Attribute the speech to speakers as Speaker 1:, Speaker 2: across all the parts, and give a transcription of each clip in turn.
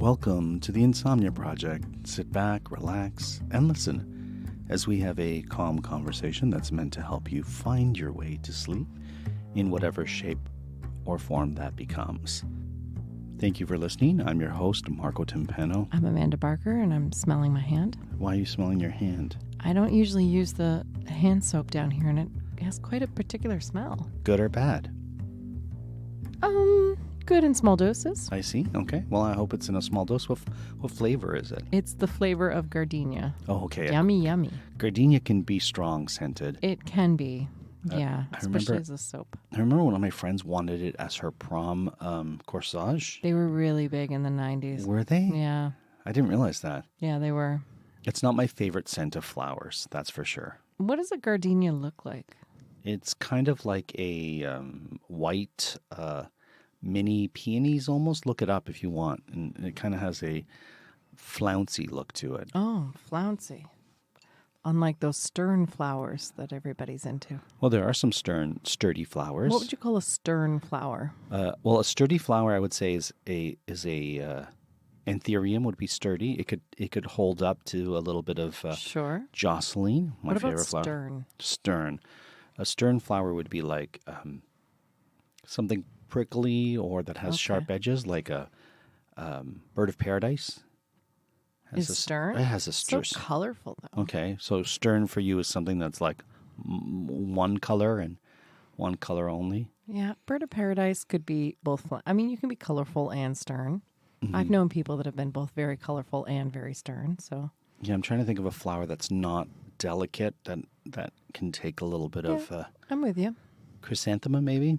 Speaker 1: Welcome to the Insomnia Project. Sit back, relax, and listen as we have a calm conversation that's meant to help you find your way to sleep in whatever shape or form that becomes. Thank you for listening. I'm your host, Marco Timpano.
Speaker 2: I'm Amanda Barker, and I'm smelling my hand.
Speaker 1: Why are you smelling your hand?
Speaker 2: I don't usually use the hand soap down here, and it has quite a particular smell.
Speaker 1: Good or bad?
Speaker 2: Good in small doses.
Speaker 1: I see. Okay. Well, I hope it's in a small dose. What flavor is it?
Speaker 2: It's the flavor of gardenia.
Speaker 1: Oh, okay.
Speaker 2: Yummy, yummy.
Speaker 1: Gardenia can be strong scented.
Speaker 2: It can be. Yeah,
Speaker 1: I
Speaker 2: especially
Speaker 1: remember-
Speaker 2: as a soap.
Speaker 1: I remember one of my friends wanted it as her prom corsage.
Speaker 2: They were really big in the 90s.
Speaker 1: Were they?
Speaker 2: Yeah.
Speaker 1: I didn't realize that.
Speaker 2: Yeah, they were.
Speaker 1: It's not my favorite scent of flowers, that's for sure.
Speaker 2: What does a gardenia look like?
Speaker 1: It's kind of like a white mini peonies almost. Look it up if you want. And it kind of has a flouncy look to it.
Speaker 2: Oh, flouncy. Unlike those stern flowers that everybody's into.
Speaker 1: Well, there are some sturdy flowers.
Speaker 2: What would you call a stern flower?
Speaker 1: Well, a sturdy flower, I would say, is a anthurium would be sturdy. It could hold up to a little bit of
Speaker 2: Sure.
Speaker 1: Jocelyn, my
Speaker 2: What about
Speaker 1: favorite flower.
Speaker 2: stern?
Speaker 1: Stern. A stern flower would be like something prickly or that has sharp edges, like a bird of paradise.
Speaker 2: Is stern?
Speaker 1: It has a
Speaker 2: So
Speaker 1: stern.
Speaker 2: colorful, though.
Speaker 1: Okay, so stern for you is something that's like one color and one color only.
Speaker 2: Yeah, bird of paradise could be both. I mean, you can be colorful and stern. I've known people that have been both very colorful and very stern. So
Speaker 1: Yeah, I'm trying to think of a flower that's not delicate that can take a little bit of
Speaker 2: I'm with you.
Speaker 1: chrysanthemum, maybe.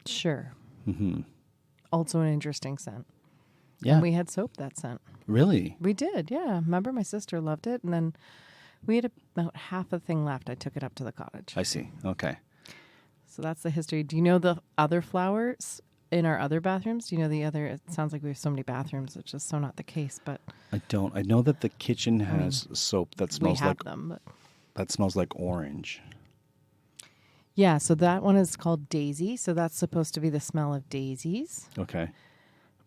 Speaker 2: Sure.
Speaker 1: Mm-hmm.
Speaker 2: Also an interesting scent.
Speaker 1: Yeah,
Speaker 2: And we had soap that scent.
Speaker 1: really.
Speaker 2: We did, yeah. Remember, my sister loved it, and then we had about half a thing left. I took it up to the cottage.
Speaker 1: I see. Okay.
Speaker 2: So that's the history. Do you know the other flowers in our other bathrooms? Do you know the other? It sounds like we have so many bathrooms, which is so not the case, but
Speaker 1: I don't. I know that the kitchen has soap that
Speaker 2: we
Speaker 1: smells
Speaker 2: have
Speaker 1: like
Speaker 2: them. But
Speaker 1: orange.
Speaker 2: yeah, so that one is called Daisy. So that's supposed to be the smell of daisies.
Speaker 1: Okay.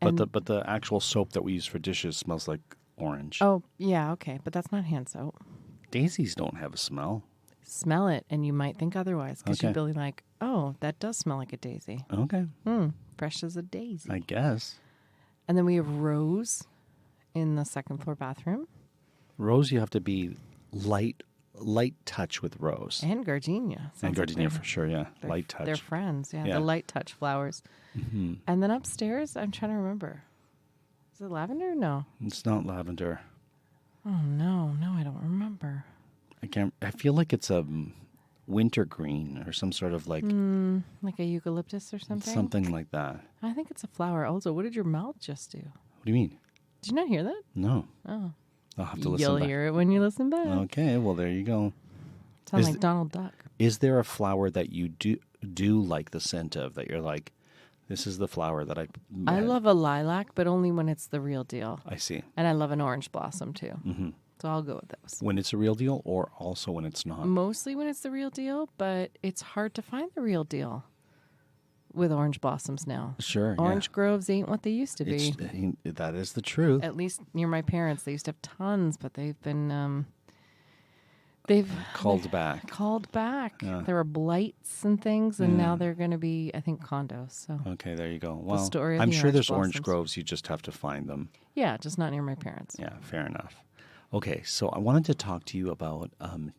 Speaker 2: And-
Speaker 1: But the actual soap that we use for dishes smells like orange.
Speaker 2: Oh, yeah, okay, but that's not hand soap.
Speaker 1: Daisies don't have a smell.
Speaker 2: Smell it, and you might think otherwise, because
Speaker 1: Okay.
Speaker 2: you'd be like, oh, that does smell like a daisy.
Speaker 1: Okay.
Speaker 2: Fresh as a daisy.
Speaker 1: I guess.
Speaker 2: And then we have rose in the second floor bathroom,
Speaker 1: Rose, you have to be light touch with rose.
Speaker 2: and gardenia.
Speaker 1: And
Speaker 2: Sounds like
Speaker 1: gardenia
Speaker 2: they're-
Speaker 1: for sure, yeah.
Speaker 2: they're-
Speaker 1: Light touch.
Speaker 2: They're friends, yeah,
Speaker 1: Yeah.
Speaker 2: the light touch flowers.
Speaker 1: Mm-hmm.
Speaker 2: And then upstairs, I'm trying to remember. Is it lavender? No.
Speaker 1: It's not lavender.
Speaker 2: Oh, no, I don't remember.
Speaker 1: I feel like it's a wintergreen or some sort of like
Speaker 2: Like a eucalyptus or something?
Speaker 1: something like that.
Speaker 2: I think it's a flower. Also, what did your mouth just do?
Speaker 1: What do you mean?
Speaker 2: Did you not hear that?
Speaker 1: No.
Speaker 2: Oh.
Speaker 1: I'll have to listen
Speaker 2: You'll
Speaker 1: back.
Speaker 2: hear it when you listen back.
Speaker 1: Okay, well there you go.
Speaker 2: Sound
Speaker 1: Is
Speaker 2: like
Speaker 1: th-
Speaker 2: Donald Duck.
Speaker 1: Is there a flower that you do like the scent of that you're like, this is the flower that
Speaker 2: I love a lilac, but only when it's the real deal.
Speaker 1: I see.
Speaker 2: And I love an orange blossom, too.
Speaker 1: Hmm.
Speaker 2: So I'll go with those.
Speaker 1: When it's a real deal or also when it's not?
Speaker 2: Mostly when it's the real deal, but it's hard to find the real deal with orange blossoms now.
Speaker 1: Sure, yeah.
Speaker 2: Orange groves ain't what they used to be.
Speaker 1: That is the truth.
Speaker 2: At least near my parents, they used to have tons, but they've been they've
Speaker 1: Called back.
Speaker 2: called back.
Speaker 1: Yeah.
Speaker 2: There were blights and things, and now they're going to be, I think, condos. So
Speaker 1: Okay, there you go. Well,
Speaker 2: story of
Speaker 1: I'm
Speaker 2: the
Speaker 1: sure
Speaker 2: orange
Speaker 1: there's orange
Speaker 2: blossoms.
Speaker 1: groves. You just have to find them.
Speaker 2: yeah, just not near my parents.
Speaker 1: Yeah, fair enough. Okay, so I wanted to talk to you about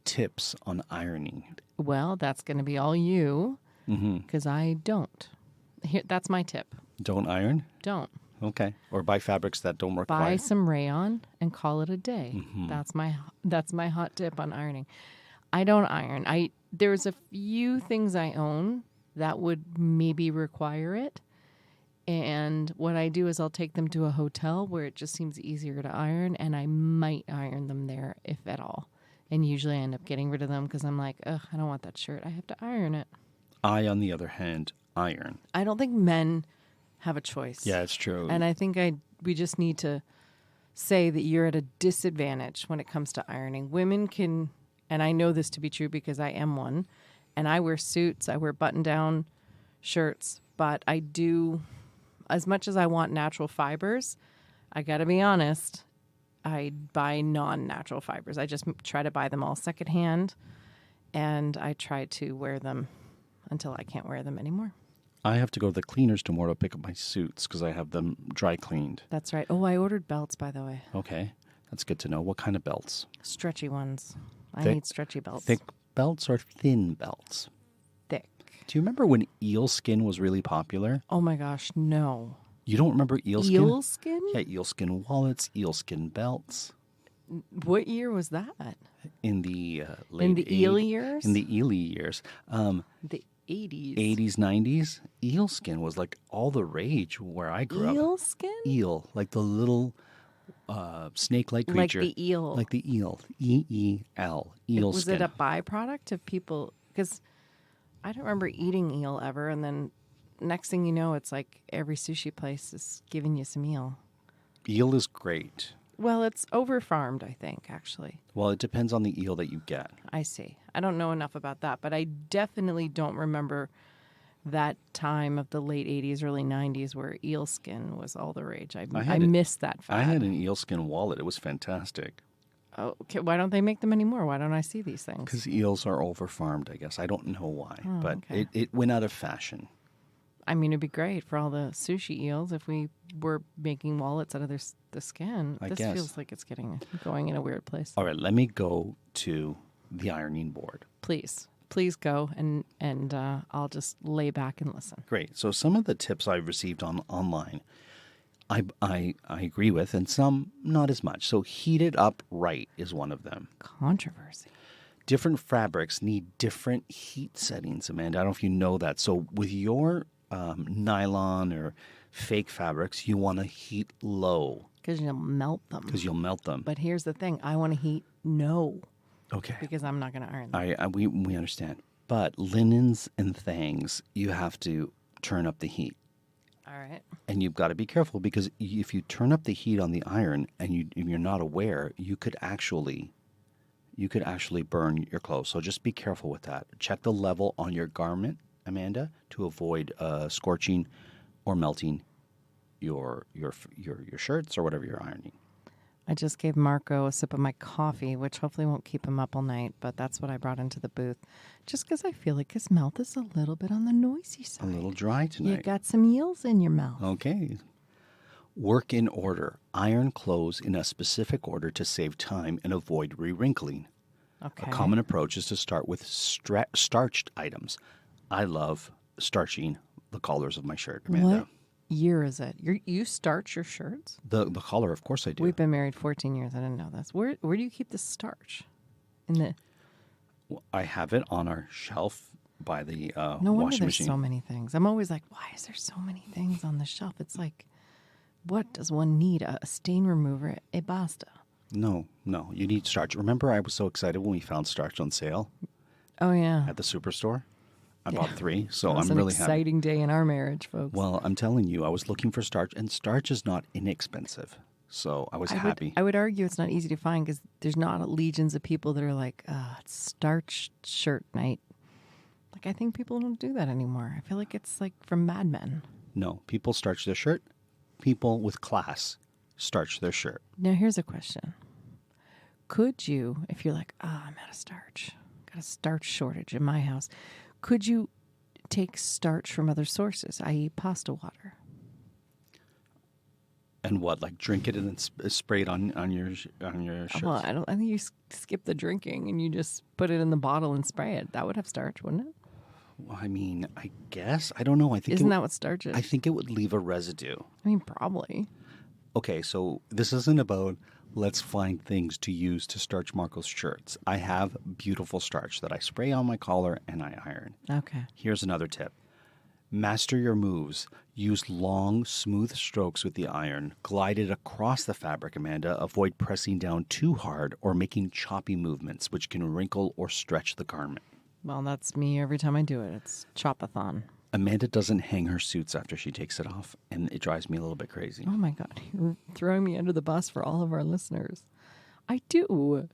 Speaker 1: tips on ironing.
Speaker 2: Well, that's going to be all you,
Speaker 1: Mm-hmm.
Speaker 2: because I don't. Here, that's my tip.
Speaker 1: Don't iron?
Speaker 2: Don't.
Speaker 1: Okay. Or buy fabrics that don't require.
Speaker 2: Buy some rayon and call it a day.
Speaker 1: Mm-hmm.
Speaker 2: That's my hot tip on ironing. I don't iron. There's a few things I own that would maybe require it. And what I do is I'll take them to a hotel where it just seems easier to iron, and I might iron them there if at all. And usually I end up getting rid of them because I'm like, ugh, I don't want that shirt. I have to iron it.
Speaker 1: I, on the other hand, iron.
Speaker 2: I don't think men have a choice.
Speaker 1: Yeah, it's true.
Speaker 2: And I think we just need to say that you're at a disadvantage when it comes to ironing. Women can, and I know this to be true because I am one, and I wear suits, I wear button-down shirts, but I do, as much as I want natural fibers, I got to be honest. I buy non-natural fibers. I just try to buy them all secondhand, and I try to wear them until I can't wear them anymore.
Speaker 1: I have to go to the cleaners tomorrow to pick up my suits because I have them dry cleaned.
Speaker 2: That's right. Oh, I ordered belts, by the way.
Speaker 1: Okay, that's good to know. What kind of belts?
Speaker 2: Stretchy ones. I
Speaker 1: Thick-
Speaker 2: need stretchy belts.
Speaker 1: Thick belts or thin belts?
Speaker 2: Thick.
Speaker 1: Do you remember when eel skin was really popular?
Speaker 2: Oh my gosh, no.
Speaker 1: You don't remember eel skin?
Speaker 2: Eel skin?
Speaker 1: Yeah, eel skin wallets, eel skin belts.
Speaker 2: What year was that?
Speaker 1: In the late
Speaker 2: In the eel years?
Speaker 1: In the eel years.
Speaker 2: The 80s.
Speaker 1: 80s, 90s. Eel skin was like all the rage where I grew up.
Speaker 2: Eel skin?
Speaker 1: Eel, like the little snake-like creature.
Speaker 2: Like the eel.
Speaker 1: Like the eel. E-E-L. Eel
Speaker 2: Was
Speaker 1: skin.
Speaker 2: it a byproduct of people? Because I don't remember eating eel ever, and then next thing you know, it's like every sushi place is giving you some eel.
Speaker 1: Eel is great.
Speaker 2: Well, it's over-farmed, I think, actually.
Speaker 1: Well, it depends on the eel that you get.
Speaker 2: I see. I don't know enough about that, but I definitely don't remember that time of the late 80s, early 90s where eel skin was all the rage. I missed that fad.
Speaker 1: I had an eel skin wallet. It was fantastic.
Speaker 2: Oh, okay. Why don't they make them anymore? Why don't I see these things?
Speaker 1: Because eels are over-farmed, I guess. I don't know why, but
Speaker 2: okay.
Speaker 1: it went out of fashion.
Speaker 2: I mean, it'd be great for all the sushi eels if we were making wallets out of the skin.
Speaker 1: I
Speaker 2: This
Speaker 1: guess.
Speaker 2: feels like it's going in a weird place.
Speaker 1: All right, let me go to the ironing board.
Speaker 2: Please go, and I'll just lay back and listen.
Speaker 1: Great. So some of the tips I've received online, I agree with, and some not as much. So heat it up right is one of them.
Speaker 2: Controversy.
Speaker 1: Different fabrics need different heat settings, Amanda. I don't know if you know that. So with your nylon or fake fabrics, you want to heat low.
Speaker 2: Because you'll melt them.
Speaker 1: Because you'll melt them.
Speaker 2: But here's the thing. I want to heat no.
Speaker 1: Okay.
Speaker 2: Because I'm not going to iron them.
Speaker 1: We understand. But linens and things, you have to turn up the heat.
Speaker 2: All right.
Speaker 1: And you've got to be careful because if you turn up the heat on the iron and you're not aware, you could actually burn your clothes. So just be careful with that. Check the level on your garment, Amanda, to avoid scorching or melting your shirts or whatever you're ironing.
Speaker 2: I just gave Marco a sip of my coffee, which hopefully won't keep him up all night, but that's what I brought into the booth. Just because I feel like his mouth is a little bit on the noisy side.
Speaker 1: A little dry tonight.
Speaker 2: You got some eels in your mouth.
Speaker 1: Okay. Work in order. Iron clothes in a specific order to save time and avoid re-wrinkling.
Speaker 2: Okay.
Speaker 1: A common approach is to start with starched items. I love starching the collars of my shirt, Amanda.
Speaker 2: What year is it? You starch your shirts?
Speaker 1: The collar, of course I do.
Speaker 2: We've been married 14 years. I didn't know this. Where do you keep the starch?
Speaker 1: I have it on our shelf by the
Speaker 2: No wonder
Speaker 1: washing
Speaker 2: there's
Speaker 1: machine.
Speaker 2: so many things. I'm always like, why is there so many things on the shelf? It's like, what does one need? A stain remover? E basta.
Speaker 1: No. You need starch. Remember I was so excited when we found starch on sale
Speaker 2: Oh, yeah.
Speaker 1: at the superstore? I bought 3, so
Speaker 2: It was
Speaker 1: I'm
Speaker 2: an
Speaker 1: really happy.
Speaker 2: exciting day in our marriage, folks.
Speaker 1: Well, I'm telling you, I was looking for starch, and starch is not inexpensive. So I was happy.
Speaker 2: I would argue it's not easy to find because there's not legions of people that are like, it's starch shirt night. Like, I think people don't do that anymore. I feel like it's like from Mad Men.
Speaker 1: No, people starch their shirt. People with class starch their shirt.
Speaker 2: Now, here's a question. Could you, if you're like, I'm out of starch, got a starch shortage in my house, could you take starch from other sources, i.e. pasta water?
Speaker 1: And what, like drink it and then spray it on your shirts?
Speaker 2: Well, I think you skip the drinking and you just put it in the bottle and spray it. That would have starch, wouldn't it?
Speaker 1: Well, I mean, I guess. I don't know. I think
Speaker 2: Isn't that what starch is?
Speaker 1: I think it would leave a residue.
Speaker 2: I mean, probably.
Speaker 1: Okay, so this isn't about let's find things to use to starch Marco's shirts. I have beautiful starch that I spray on my collar and I iron.
Speaker 2: Okay.
Speaker 1: Here's another tip. Master your moves. Use long, smooth strokes with the iron. Glide it across the fabric, Amanda. Avoid pressing down too hard or making choppy movements, which can wrinkle or stretch the garment.
Speaker 2: Well, that's me every time I do it. It's chopathon.
Speaker 1: Amanda doesn't hang her suits after she takes it off, and it drives me a little bit crazy.
Speaker 2: Oh, my God. You're throwing me under the bus for all of our listeners. I do.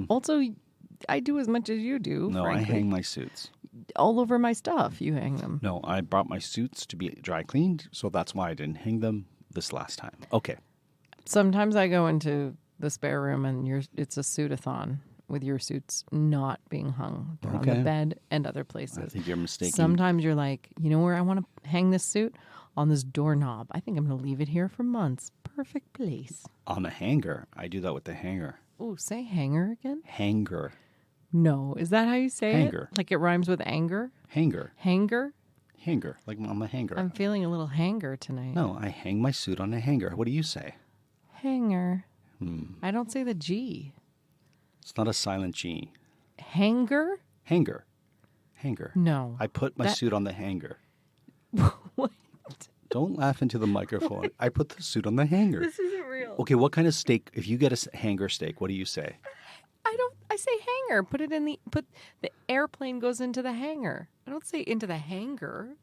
Speaker 2: Also, I do as much as you do,
Speaker 1: No,
Speaker 2: frankly.
Speaker 1: I hang my suits.
Speaker 2: All over my stuff, you hang them.
Speaker 1: No, I brought my suits to be dry cleaned, so that's why I didn't hang them this last time. Okay.
Speaker 2: Sometimes I go into the spare room and it's a suit-a-thon with your suits not being hung. They're on the bed and other places.
Speaker 1: I think you're mistaken.
Speaker 2: Sometimes you're like, you know where I want to hang this suit? On this doorknob. I think I'm going to leave it here for months. Perfect place.
Speaker 1: On a hanger. I do that with the hanger.
Speaker 2: Oh, say hanger again?
Speaker 1: Hanger.
Speaker 2: No. Is that how you say
Speaker 1: Hanger.
Speaker 2: it? Like it rhymes with anger?
Speaker 1: Hanger.
Speaker 2: Hanger?
Speaker 1: Hanger. Like on the hanger.
Speaker 2: I'm feeling a little hanger tonight.
Speaker 1: No, I hang my suit on a hanger. What do you say?
Speaker 2: Hanger. I don't say the G.
Speaker 1: It's not a silent G.
Speaker 2: Hanger?
Speaker 1: Hanger. Hanger.
Speaker 2: No.
Speaker 1: I put my suit on the hanger.
Speaker 2: What?
Speaker 1: Don't laugh into the microphone. I put the suit on the hanger.
Speaker 2: This isn't real.
Speaker 1: Okay, what kind of steak? If you get a hanger steak, what do you say?
Speaker 2: I say hanger. Put the airplane goes into the hangar. I don't say into the hangar.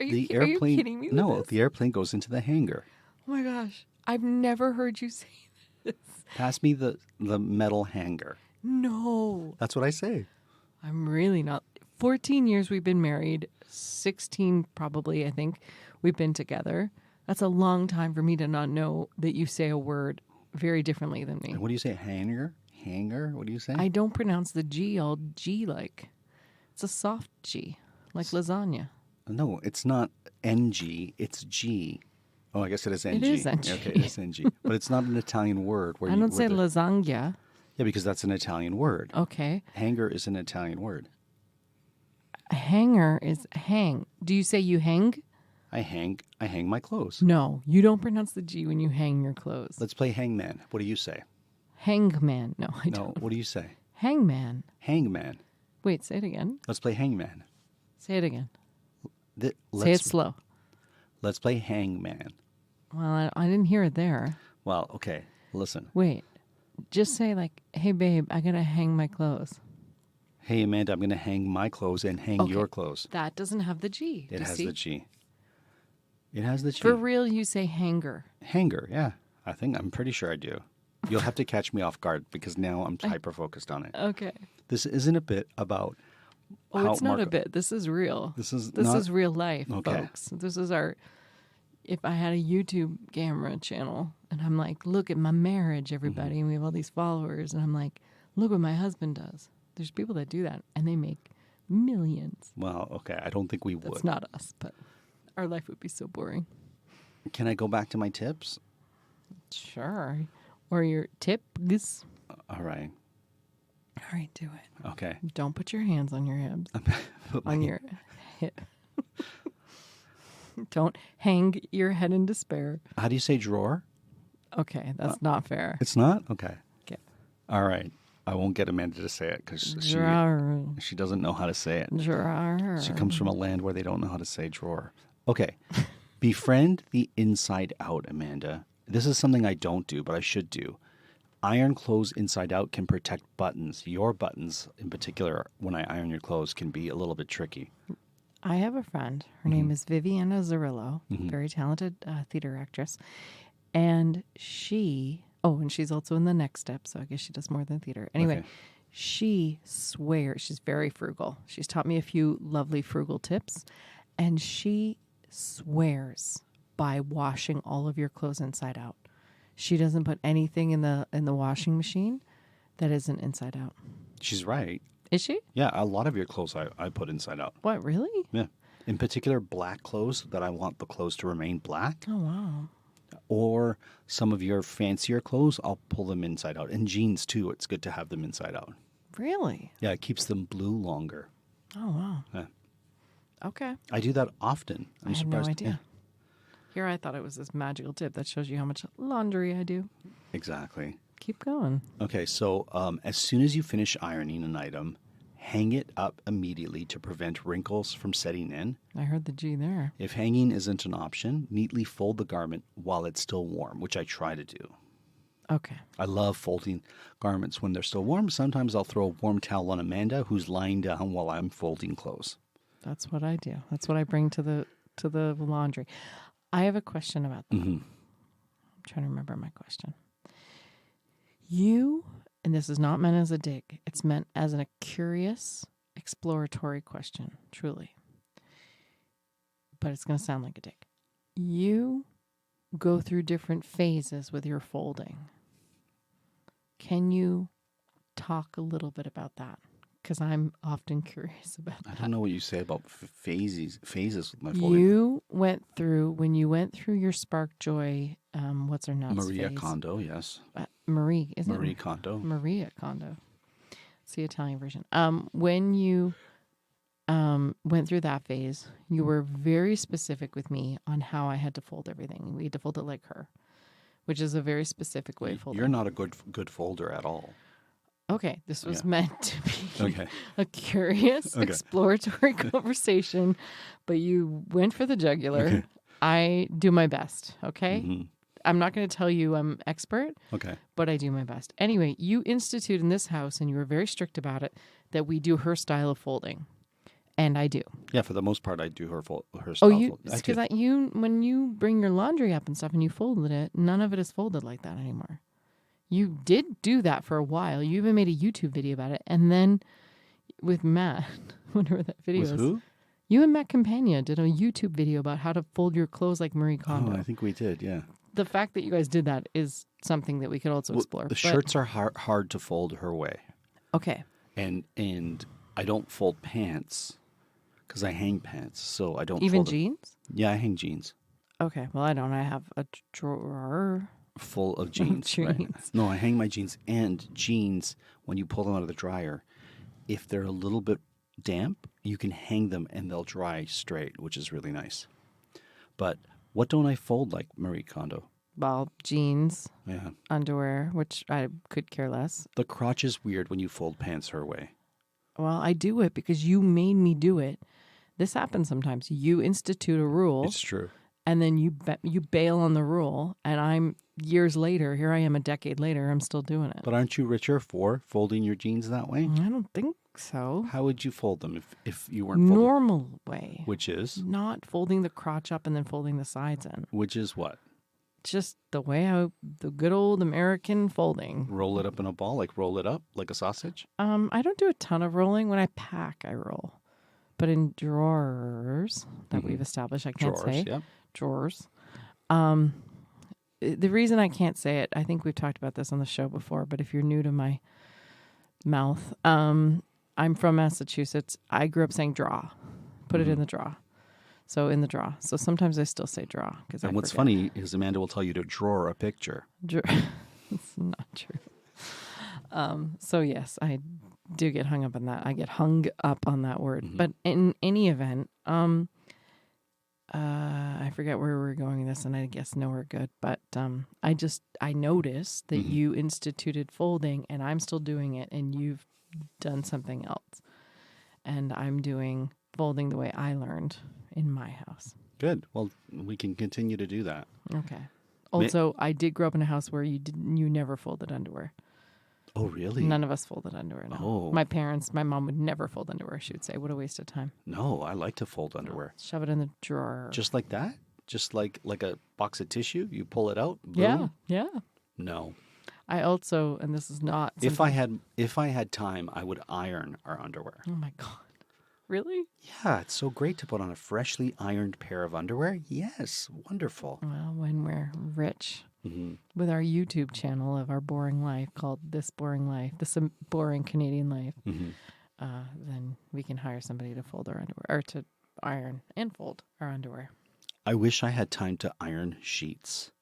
Speaker 2: Are you kidding me?
Speaker 1: No,
Speaker 2: with this?
Speaker 1: the airplane goes into the hangar.
Speaker 2: Oh my gosh. I've never heard you say this.
Speaker 1: Pass me the metal hanger.
Speaker 2: No.
Speaker 1: That's what I say.
Speaker 2: I'm really not. 14 years we've been married. 16 probably, I think, we've been together. That's a long time for me to not know that you say a word very differently than me.
Speaker 1: And what do you say? Hanger? Hanger? What do you say?
Speaker 2: I don't pronounce the G all G-like. It's a soft G, like lasagna.
Speaker 1: No, it's not NG. It's G. Oh, I guess it is NG.
Speaker 2: It is NG.
Speaker 1: Okay, it is NG. But it's not an Italian word.
Speaker 2: I don't say lasagna.
Speaker 1: Yeah, because that's an Italian word.
Speaker 2: Okay.
Speaker 1: Hanger is an Italian word.
Speaker 2: A hanger is hang. Do you say you hang?
Speaker 1: I hang my clothes.
Speaker 2: No, you don't pronounce the G when you hang your clothes.
Speaker 1: Let's play hangman. What do you say?
Speaker 2: Hangman. No, I
Speaker 1: No,
Speaker 2: don't.
Speaker 1: what do you say?
Speaker 2: Hangman.
Speaker 1: Hangman.
Speaker 2: Wait, say it again.
Speaker 1: Let's play hangman.
Speaker 2: Say it again.
Speaker 1: Let's
Speaker 2: Say it slow.
Speaker 1: Let's play hangman.
Speaker 2: Well, I didn't hear it there.
Speaker 1: Well, okay. Listen.
Speaker 2: Wait. Just say like, hey, babe, I got to hang my clothes.
Speaker 1: Hey, Amanda, I'm going to hang my clothes and hang your clothes.
Speaker 2: That doesn't have the G.
Speaker 1: It has the G. It has the G.
Speaker 2: For real, you say hanger.
Speaker 1: Hanger, yeah. I'm pretty sure I do. You'll have to catch me off guard because now I'm hyper-focused on it.
Speaker 2: Okay.
Speaker 1: This isn't a bit about how
Speaker 2: it's not a bit. This is real.
Speaker 1: This is
Speaker 2: real life,
Speaker 1: Okay.
Speaker 2: folks. This is our... If I had a YouTube camera channel and I'm like, look at my marriage, everybody, and we have all these followers, and I'm like, look what my husband does. There's people that do that, and they make millions.
Speaker 1: Well, okay. I don't think we would.
Speaker 2: That's not us, but our life would be so boring.
Speaker 1: Can I go back to my tips?
Speaker 2: Sure. Or your tips.
Speaker 1: All right.
Speaker 2: All right, do it.
Speaker 1: Okay.
Speaker 2: Don't put your hands on your hips. On your hip. Don't hang your head in despair.
Speaker 1: How do you say drawer?
Speaker 2: Okay, that's not fair.
Speaker 1: It's not? Okay.
Speaker 2: Okay.
Speaker 1: All right. I won't get Amanda to say it because she doesn't know how to say it.
Speaker 2: Drawer.
Speaker 1: She comes from a land where they don't know how to say drawer. Okay. Befriend the inside out, Amanda. This is something I don't do, but I should do. Iron clothes inside out can protect buttons. Your buttons, in particular, when I iron your clothes, can be a little bit tricky.
Speaker 2: I have a friend. Her name is Viviana Zarillo, very talented theater actress. And she's also in The Next Step, so I guess she does more than theater. Anyway, she swears, she's very frugal. She's taught me a few lovely frugal tips, and she swears by washing all of your clothes inside out. She doesn't put anything in the washing machine that isn't inside out.
Speaker 1: She's right.
Speaker 2: Is she?
Speaker 1: Yeah, a lot of your clothes I put inside out.
Speaker 2: What, really?
Speaker 1: Yeah. In particular, black clothes that I want the clothes to remain black.
Speaker 2: Oh, wow.
Speaker 1: Or some of your fancier clothes, I'll pull them inside out. And jeans, too, it's good to have them inside out.
Speaker 2: Really?
Speaker 1: Yeah, it keeps them blue longer.
Speaker 2: Oh, wow.
Speaker 1: Yeah.
Speaker 2: Okay.
Speaker 1: I do that often.
Speaker 2: I had
Speaker 1: surprised.
Speaker 2: no idea.
Speaker 1: Yeah.
Speaker 2: Here I thought it was this magical tip that shows you how much laundry I do.
Speaker 1: Exactly.
Speaker 2: Keep going.
Speaker 1: Okay, so as soon as you finish ironing an item, hang it up immediately to prevent wrinkles from setting in.
Speaker 2: I heard the G there.
Speaker 1: If hanging isn't an option, neatly fold the garment while it's still warm, which I try to do.
Speaker 2: Okay.
Speaker 1: I love folding garments when they're still warm. Sometimes I'll throw a warm towel on Amanda, who's lying down while I'm folding clothes.
Speaker 2: That's what I do. That's what I bring to the laundry. I have a question about that. I'm trying to remember my question. And this is not meant as a dig. It's meant as a curious, exploratory question, truly. But it's going to sound like a dig. You go through different phases with your folding. Can you talk a little bit about that? Because I'm often curious about that.
Speaker 1: I don't know what you say about phases with my folding.
Speaker 2: You went through, when you went through your Spark Joy, what's her nuts
Speaker 1: Maria
Speaker 2: phase?
Speaker 1: Kondo, yes.
Speaker 2: Marie, isn't
Speaker 1: Marie
Speaker 2: it?
Speaker 1: Kondo.
Speaker 2: Maria Kondo. It's the Italian version. When you went through that phase, you were very specific with me on how I had to fold everything. We had to fold it like her, which is a very specific way of folding.
Speaker 1: You're not a good folder at all.
Speaker 2: Okay, this was meant to be a curious, exploratory conversation, but you went for the jugular.
Speaker 1: Okay.
Speaker 2: I do my best, okay?
Speaker 1: Mm-hmm.
Speaker 2: I'm not going to tell you I'm expert,
Speaker 1: Okay.
Speaker 2: but I do my best. Anyway, you institute in this house, and you were very strict about it, that we do her style of folding. And I do.
Speaker 1: Yeah, for the most part, I do her style.
Speaker 2: Because when you bring your laundry up and stuff and you folded it, none of it is folded like that anymore. You did do that for a while. You even made a YouTube video about it. And then with Matt, whatever that video is.
Speaker 1: With who?
Speaker 2: You and Matt Campagna did a YouTube video about how to fold your clothes like Marie Kondo.
Speaker 1: Oh, I think we did, yeah.
Speaker 2: The fact that you guys did that is something that we could also explore.
Speaker 1: The shirts are hard to fold her way.
Speaker 2: Okay.
Speaker 1: And I don't fold pants because I hang pants, so I don't
Speaker 2: even
Speaker 1: fold
Speaker 2: jeans?
Speaker 1: Yeah, I hang jeans.
Speaker 2: Okay. Well, I don't. I have a drawer
Speaker 1: full of jeans. Right? No, I hang my jeans, and jeans, when you pull them out of the dryer, if they're a little bit damp, you can hang them and they'll dry straight, which is really nice. But what don't I fold like Marie Kondo?
Speaker 2: Well, jeans,
Speaker 1: yeah,
Speaker 2: underwear, which I could care less.
Speaker 1: The crotch is weird when you fold pants her way.
Speaker 2: Well, I do it because you made me do it. This happens sometimes. You institute a rule.
Speaker 1: It's true.
Speaker 2: And then you bail on the rule, and I'm years later, here I am a decade later, I'm still doing it.
Speaker 1: But aren't you richer for folding your jeans that way?
Speaker 2: I don't think so.
Speaker 1: How would you fold them if you weren't folding?
Speaker 2: Normal way.
Speaker 1: Which is?
Speaker 2: Not folding the crotch up and then folding the sides in.
Speaker 1: Which is what?
Speaker 2: Just the way the good old American folding.
Speaker 1: Roll it up in a ball, like roll it up like a sausage?
Speaker 2: I don't do a ton of rolling. When I pack, I roll. But in drawers that we've established, I can't say.
Speaker 1: Yep.
Speaker 2: Drawers. The reason I can't say it, I think we've talked about this on the show before, but if you're new to my mouth, I'm from Massachusetts. I grew up saying draw. Put it in the draw. So in the draw. So sometimes I still say draw.
Speaker 1: And what's funny is Amanda will tell you to draw a picture.
Speaker 2: It's not true. So yes, I do get hung up on that. I get hung up on that word. Mm-hmm. But in any event, I forget where we were going with this, and I guess nowhere good. But I noticed that you instituted folding, and I'm still doing it, and you've done something else. And I'm doing folding the way I learned in my house.
Speaker 1: Good. Well, we can continue to do that.
Speaker 2: Okay. Also, I did grow up in a house where you never folded underwear.
Speaker 1: Oh, really?
Speaker 2: None of us folded underwear. No.
Speaker 1: Oh.
Speaker 2: My mom would never fold underwear, she would say. What a waste of time.
Speaker 1: No, I like to fold underwear.
Speaker 2: Shove it in the drawer.
Speaker 1: Just like that? Just like a box of tissue? You pull it out?
Speaker 2: Boom? Yeah.
Speaker 1: No.
Speaker 2: I also, and this is not
Speaker 1: something... If I had time, I would iron our underwear.
Speaker 2: Oh my God. Really?
Speaker 1: Yeah, it's so great to put on a freshly ironed pair of underwear. Yes, wonderful.
Speaker 2: Well, when we're rich with our YouTube channel of our boring life called This Boring Life, This Boring Canadian Life, then we can hire somebody to fold our underwear, or to iron and fold our underwear.
Speaker 1: I wish I had time to iron sheets.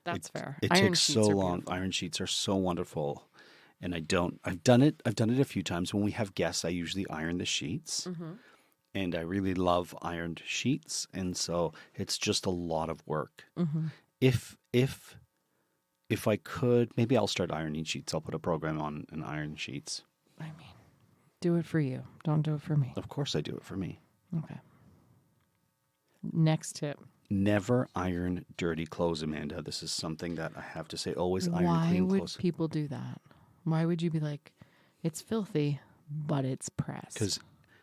Speaker 2: That's fair.
Speaker 1: It takes so long. Beautiful. Iron sheets are so wonderful. And I don't. I've done it a few times. When we have guests, I usually iron the sheets. And I really love ironed sheets. And so it's just a lot of work. If I could, maybe I'll start ironing sheets. I'll put a program on and iron sheets.
Speaker 2: I mean, do it for you. Don't do it for me.
Speaker 1: Of course I do it for me.
Speaker 2: Okay. Next tip.
Speaker 1: Never iron dirty clothes, Amanda. This is something that I have to say. Always iron clean clothes. Why would
Speaker 2: people do that? Why would you be like, it's filthy, but it's pressed?
Speaker 1: Because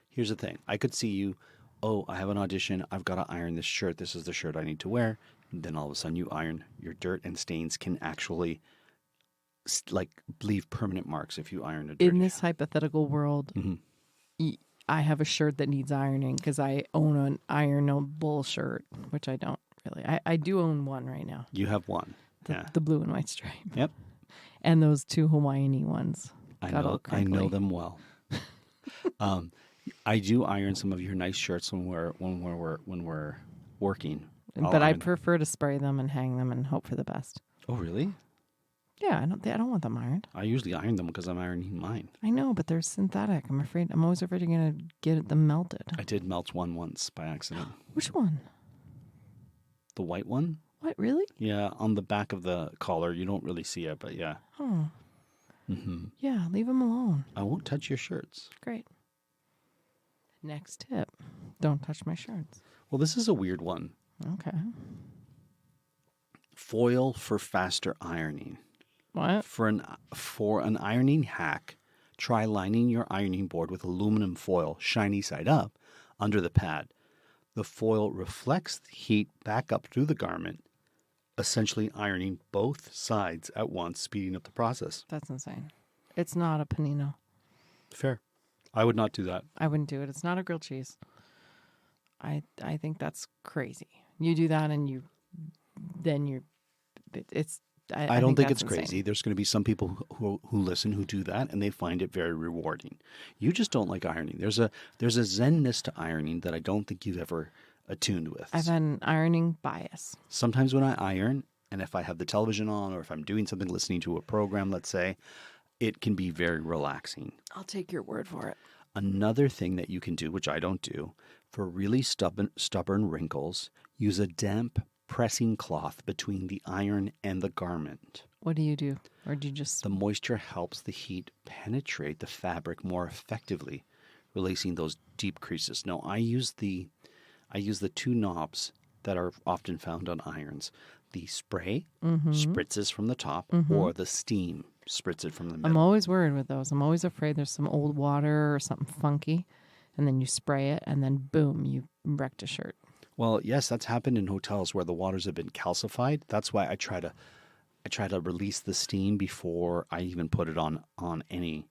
Speaker 1: here's the thing. I could see you, I have an audition. I've got to iron this shirt. This is the shirt I need to wear. And then all of a sudden you iron. Your dirt and stains can actually leave permanent marks if you iron a dirty.
Speaker 2: In this hypothetical world, I have a shirt that needs ironing because I own an ironable shirt, which I don't really. I do own one right now.
Speaker 1: You have one.
Speaker 2: The blue and white stripe.
Speaker 1: Yep.
Speaker 2: And those 2 Hawaiian-y ones.
Speaker 1: I know them well. I do iron some of your nice shirts when we're working.
Speaker 2: But I prefer to spray them and hang them and hope for the best.
Speaker 1: Oh, really?
Speaker 2: Yeah, I don't want them ironed.
Speaker 1: I usually iron them because I'm ironing mine.
Speaker 2: I know, but they're synthetic. I'm always afraid you're going to get them melted.
Speaker 1: I did melt one once by accident.
Speaker 2: Which one?
Speaker 1: The white one?
Speaker 2: What, really?
Speaker 1: Yeah, on the back of the collar. You don't really see it, but yeah.
Speaker 2: Oh.
Speaker 1: Mm-hmm.
Speaker 2: Yeah, leave them alone.
Speaker 1: I won't touch your shirts.
Speaker 2: Great. Next tip. Don't touch my shirts.
Speaker 1: Well, this is a weird one.
Speaker 2: Okay.
Speaker 1: Foil for faster ironing.
Speaker 2: What?
Speaker 1: For an ironing hack, try lining your ironing board with aluminum foil, shiny side up, under the pad. The foil reflects the heat back up through the garment, essentially ironing both sides at once, speeding up the process.
Speaker 2: That's insane. It's not a panino.
Speaker 1: Fair. I would not do that.
Speaker 2: I wouldn't do it. It's not a grilled cheese. I think that's crazy. You do that and I
Speaker 1: don't think it's
Speaker 2: insane.
Speaker 1: crazy. There's going to be some people who listen who do that and they find it very rewarding. You just don't like ironing. There's a zenness to ironing that I don't think you've ever attuned with.
Speaker 2: I've had an ironing bias.
Speaker 1: Sometimes when I iron, and if I have the television on or if I'm doing something, listening to a program, let's say, it can be very relaxing.
Speaker 2: I'll take your word for it.
Speaker 1: Another thing that you can do, which I don't do, for really stubborn wrinkles, use a damp pressing cloth between the iron and the garment.
Speaker 2: What do you do? Or do you just...
Speaker 1: The moisture helps the heat penetrate the fabric more effectively, releasing those deep creases. Now, I use the 2 knobs that are often found on irons. The spray spritzes from the top, or the steam spritzes from the middle.
Speaker 2: I'm always worried with those. I'm always afraid there's some old water or something funky, and then you spray it, and then boom, you wrecked a shirt.
Speaker 1: Well, yes, that's happened in hotels where the waters have been calcified. That's why I try to release the steam before I even put it on any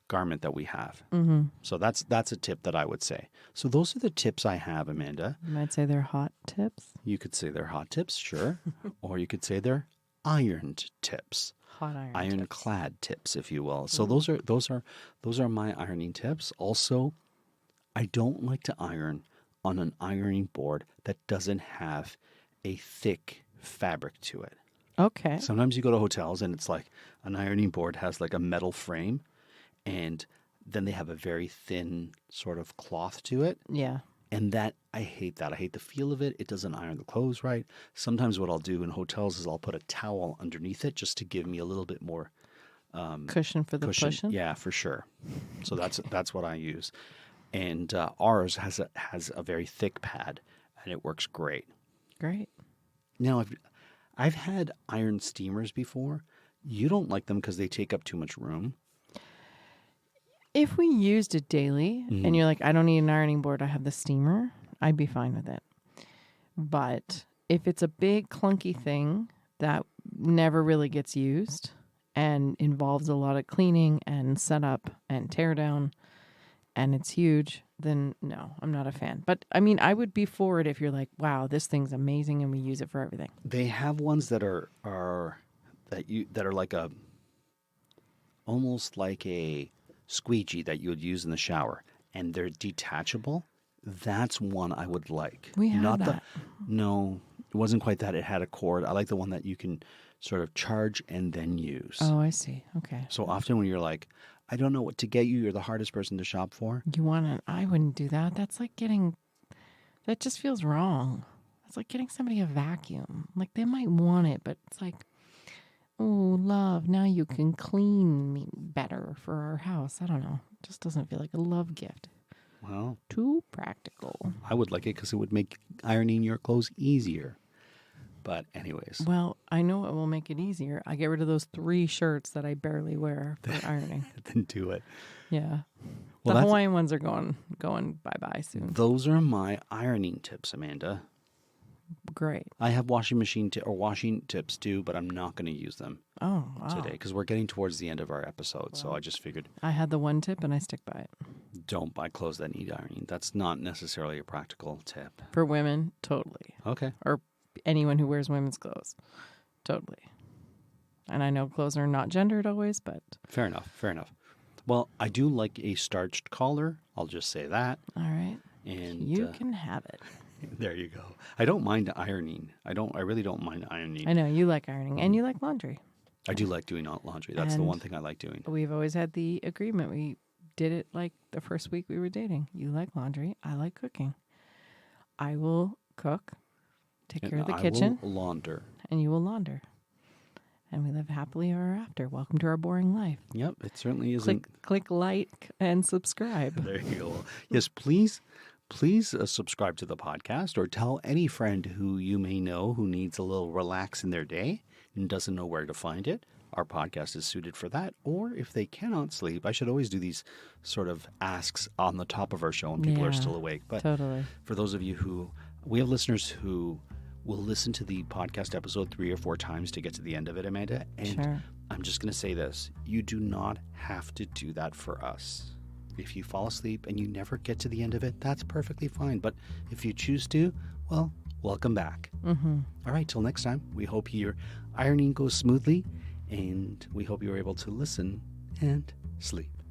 Speaker 1: garment that we have. Mm-hmm. So that's a tip that I would say. So those are the tips I have, Amanda.
Speaker 2: You might say they're hot tips.
Speaker 1: You could say they're hot tips, sure. Or you could say they're ironed tips.
Speaker 2: Hot iron
Speaker 1: Ironclad tips, if you will. So those are my ironing tips. Also, I don't like to iron on an ironing board that doesn't have a thick fabric to it.
Speaker 2: Okay.
Speaker 1: Sometimes you go to hotels and it's like an ironing board has like a metal frame and then they have a very thin sort of cloth to it.
Speaker 2: Yeah.
Speaker 1: And that, I hate that. I hate the feel of it. It doesn't iron the clothes right. Sometimes what I'll do in hotels is I'll put a towel underneath it just to give me a little bit more
Speaker 2: cushion for the pushing?
Speaker 1: Yeah, for sure. So that's what I use. And ours has a very thick pad, and it works great.
Speaker 2: Great.
Speaker 1: Now, I've had iron steamers before. You don't like them because they take up too much room.
Speaker 2: If we used it daily, and you're like, I don't need an ironing board, I have the steamer, I'd be fine with it. But if it's a big, clunky thing that never really gets used and involves a lot of cleaning and setup and tear down, and it's huge, then no, I'm not a fan. But I mean, I would be for it if you're like, wow, this thing's amazing and we use it for everything.
Speaker 1: They have ones that are like almost like a squeegee that you would use in the shower, and they're detachable. That's one I would like.
Speaker 2: We had that.
Speaker 1: No, it wasn't quite that. It had a cord. I like the one that you can sort of charge and then use.
Speaker 2: Oh, I see. Okay.
Speaker 1: So often when you're like, I don't know what to get you, you're the hardest person to shop for.
Speaker 2: You want it? I wouldn't do that. That just feels wrong. It's like getting somebody a vacuum. Like they might want it, but it's like, oh, love, now you can clean me better for our house. I don't know. It just doesn't feel like a love gift.
Speaker 1: Well,
Speaker 2: too practical.
Speaker 1: I would like it because it would make ironing your clothes easier. But anyways.
Speaker 2: Well, I know it will make it easier. I get rid of those 3 shirts that I barely wear for ironing.
Speaker 1: Then do it.
Speaker 2: Yeah.
Speaker 1: Well,
Speaker 2: the Hawaiian ones are going bye-bye soon.
Speaker 1: Those are my ironing tips, Amanda.
Speaker 2: Great.
Speaker 1: I have washing machine or washing tips too, but I'm not going to use them today because we're getting towards the end of our episode. So I just figured
Speaker 2: I had the one tip and I stick by it.
Speaker 1: Don't buy clothes that need ironing. That's not necessarily a practical tip.
Speaker 2: For women, totally.
Speaker 1: Okay.
Speaker 2: Or anyone who wears women's clothes. Totally. And I know clothes are not gendered always, but...
Speaker 1: Fair enough. Well, I do like a starched collar. I'll just say that.
Speaker 2: All right.
Speaker 1: And
Speaker 2: you can have it.
Speaker 1: There you go. I don't mind ironing. I really don't mind ironing.
Speaker 2: I know you like ironing and you like laundry.
Speaker 1: I do like doing laundry. That's the one thing I like doing.
Speaker 2: We've always had the agreement. We did it like the first week we were dating. You like laundry. I like cooking. I will cook, take care of the kitchen.
Speaker 1: I will launder.
Speaker 2: And you will launder. And we live happily ever after. Welcome to our boring life.
Speaker 1: Yep, it certainly isn't.
Speaker 2: Click like and subscribe.
Speaker 1: There you go. Yes, please subscribe to the podcast, or tell any friend who you may know who needs a little relax in their day and doesn't know where to find it. Our podcast is suited for that. Or if they cannot sleep, I should always do these sort of asks on the top of our show when people are still awake. But
Speaker 2: totally.
Speaker 1: For those of you we have listeners who will listen to the podcast episode 3 or 4 times to get to the end of it, Amanda. And
Speaker 2: sure.
Speaker 1: I'm just going to say this. You do not have to do that for us. If you fall asleep and you never get to the end of it, that's perfectly fine. But if you choose to, well, welcome back.
Speaker 2: Mm-hmm.
Speaker 1: All right, till next time, we hope your ironing goes smoothly, and we hope you're able to listen and sleep.